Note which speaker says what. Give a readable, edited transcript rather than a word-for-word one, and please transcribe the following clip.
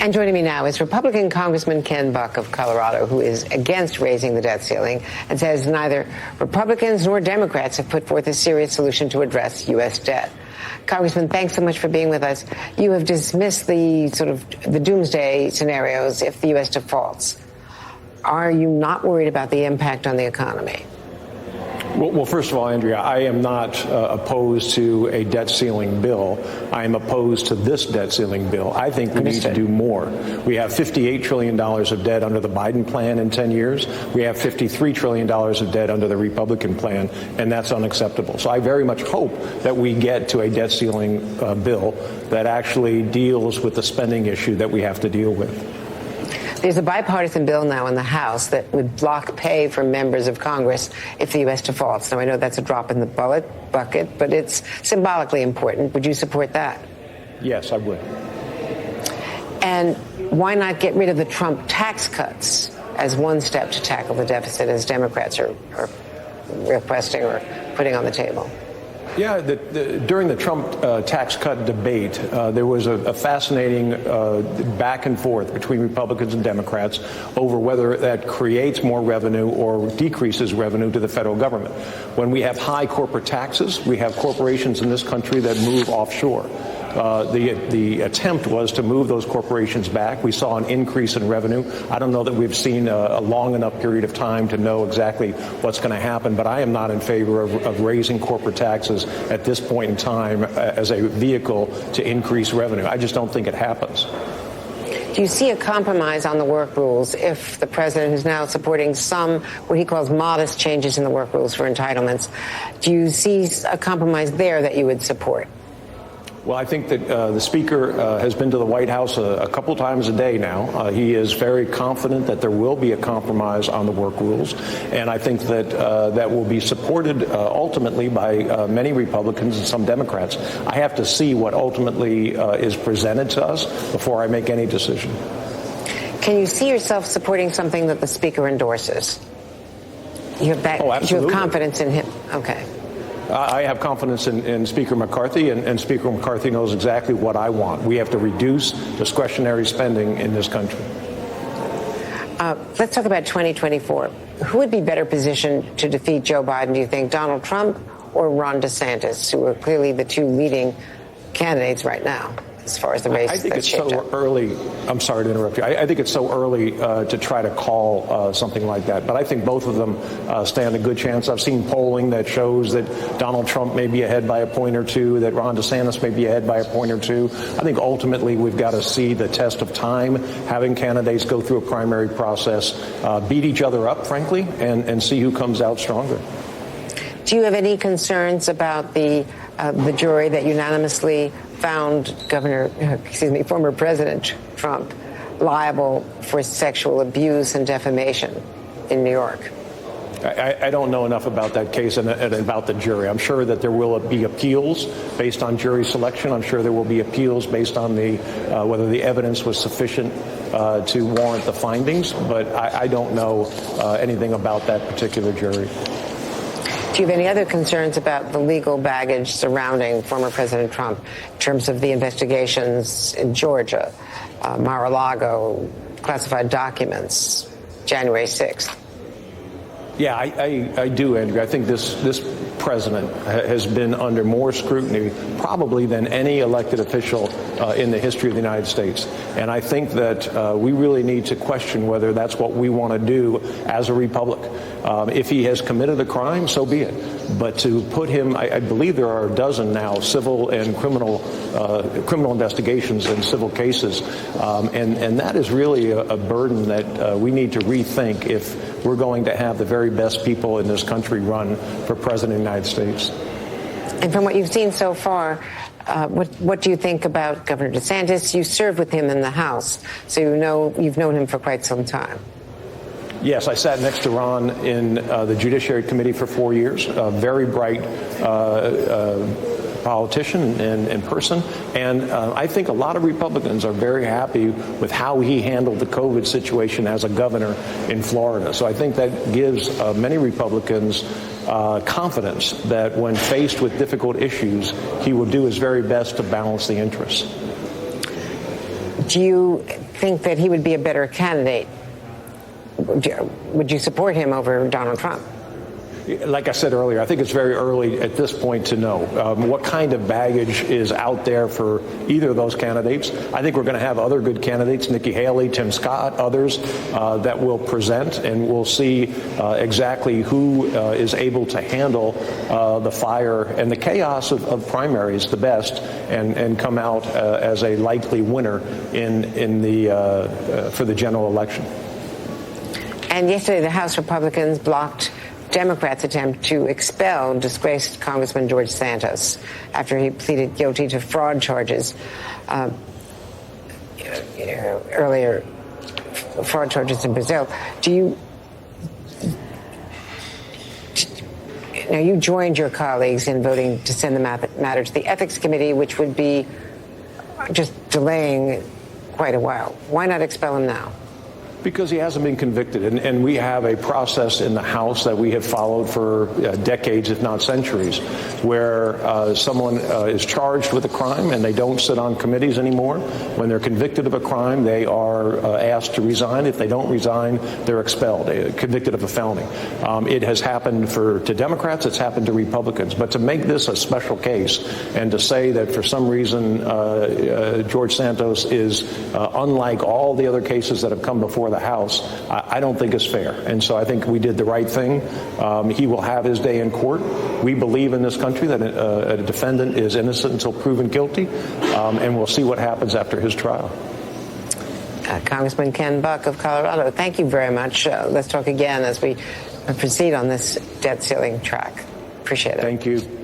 Speaker 1: And joining me now is Republican Congressman Ken Buck of Colorado, who is against raising the debt ceiling and says neither Republicans nor Democrats have put forth a serious solution to address U.S. debt. Congressman, thanks so much for being with us. You have dismissed the the doomsday scenarios if the U.S. defaults. Are you not worried about the impact on the economy?
Speaker 2: Well, first of all, Andrea, I am not opposed to a debt ceiling bill. I am opposed to this debt ceiling bill. I think we need to do more. We have $58 trillion of debt under the Biden plan in 10 years. We have $53 trillion of debt under the Republican plan, and that's unacceptable. So I very much hope that we get to a debt ceiling bill that actually deals with the spending issue that we have to deal with.
Speaker 1: There's a bipartisan bill now in the House that would block pay for members of Congress if the U.S. defaults. Now, I know that's a drop in the bucket, but it's symbolically important. Would you support that?
Speaker 2: Yes, I would.
Speaker 1: And why not get rid of the Trump tax cuts as one step to tackle the deficit, as Democrats are requesting or putting on the table?
Speaker 2: Yeah, during the Trump tax cut debate, there was a fascinating back and forth between Republicans and Democrats over whether that creates more revenue or decreases revenue to the federal government. When we have high corporate taxes, we have corporations in this country that move offshore. The attempt was to move those corporations back. We saw an increase in revenue. I don't know that we've seen a long enough period of time to know exactly what's going to happen, but I am not in favor of raising corporate taxes at this point in time as a vehicle to increase revenue. I just don't think it happens.
Speaker 1: Do you see a compromise on the work rules if the president is now supporting some, what he calls modest changes in the work rules for entitlements? Do you see a compromise there that you would support?
Speaker 2: Well, I think that the Speaker has been to the White House a couple times a day now. He is very confident that there will be a compromise on the work rules, and I think that that will be supported ultimately by many Republicans and some Democrats. I have to see what ultimately is presented to us before I make any decision.
Speaker 1: Can you see yourself supporting something that the Speaker endorses? You have
Speaker 2: absolutely.
Speaker 1: You have confidence in him? Okay.
Speaker 2: I have confidence in Speaker McCarthy, and Speaker McCarthy knows exactly what I want. We have to reduce discretionary spending in this country.
Speaker 1: Let's talk about 2024. Who would be better positioned to defeat Joe Biden, do you think, Donald Trump or Ron DeSantis, who are clearly the two leading candidates right now as far as the race?
Speaker 2: I think it's so early. I'm sorry to interrupt you. I think it's so early to try to call something like that. But I think both of them stand a good chance. I've seen polling that shows that Donald Trump may be ahead by a point or two, that Ron DeSantis may be ahead by a point or two. I think ultimately we've got to see the test of time, having candidates go through a primary process, beat each other up, frankly, and see who comes out stronger.
Speaker 1: Do you have any concerns about the jury that unanimously found former President Trump liable for sexual abuse and defamation in New York?
Speaker 2: I don't know enough about that case and about the jury. I'm sure that there will be appeals based on jury selection. I'm sure there will be appeals based on whether the evidence was sufficient to warrant the findings. But I don't know anything about that particular jury.
Speaker 1: Do you have any other concerns about the legal baggage surrounding former President Trump in terms of the investigations in Georgia, Mar-a-Lago, classified documents, January 6th?
Speaker 2: Yeah, I do, Andrea. I think this president has been under more scrutiny probably than any elected official in the history of the United States. And I think that we really need to question whether that's what we want to do as a republic. If he has committed a crime, so be it. But to put him, I believe there are a dozen now civil and criminal investigations and civil cases. And that is really a burden that we need to rethink if we're going to have the very best people in this country run for president of the United States.
Speaker 1: And from what you've seen so far, what do you think about Governor DeSantis? You served with him in the House, so you've known him for quite some time.
Speaker 2: Yes, I sat next to Ron in the Judiciary Committee for 4 years. A very bright politician in person. And I think a lot of Republicans are very happy with how he handled the COVID situation as a governor in Florida. So I think that gives many Republicans confidence that when faced with difficult issues, he will do his very best to balance the interests.
Speaker 1: Do you think that he would be a better candidate? Would you support him over Donald Trump?
Speaker 2: Like I said earlier, I think it's very early at this point to know what kind of baggage is out there for either of those candidates. I think we're going to have other good candidates, Nikki Haley, Tim Scott, others that will present, and we'll see exactly who is able to handle the fire and the chaos of primaries the best and come out as a likely winner in the for the general election.
Speaker 1: And yesterday, the House Republicans blocked Democrats' attempt to expel disgraced Congressman George Santos after he pleaded guilty to fraud charges earlier, fraud charges in Brazil. Now, you joined your colleagues in voting to send the matter to the Ethics Committee, which would be just delaying quite a while. Why not expel him now?
Speaker 2: Because he hasn't been convicted, and we have a process in the House that we have followed for decades, if not centuries, where someone is charged with a crime and they don't sit on committees anymore. When they're convicted of a crime, they are asked to resign. If they don't resign, they're expelled, convicted of a felony. It has happened to Democrats, it's happened to Republicans. But to make this a special case and to say that for some reason George Santos is unlike all the other cases that have come before the House, I don't think is fair. And so I think we did the right thing. He will have his day in court. We believe in this country that a defendant is innocent until proven guilty, and we'll see what happens after his trial.
Speaker 1: Congressman Ken Buck of Colorado, thank you very much. Let's talk again as we proceed on this debt ceiling track. Appreciate it.
Speaker 2: Thank you.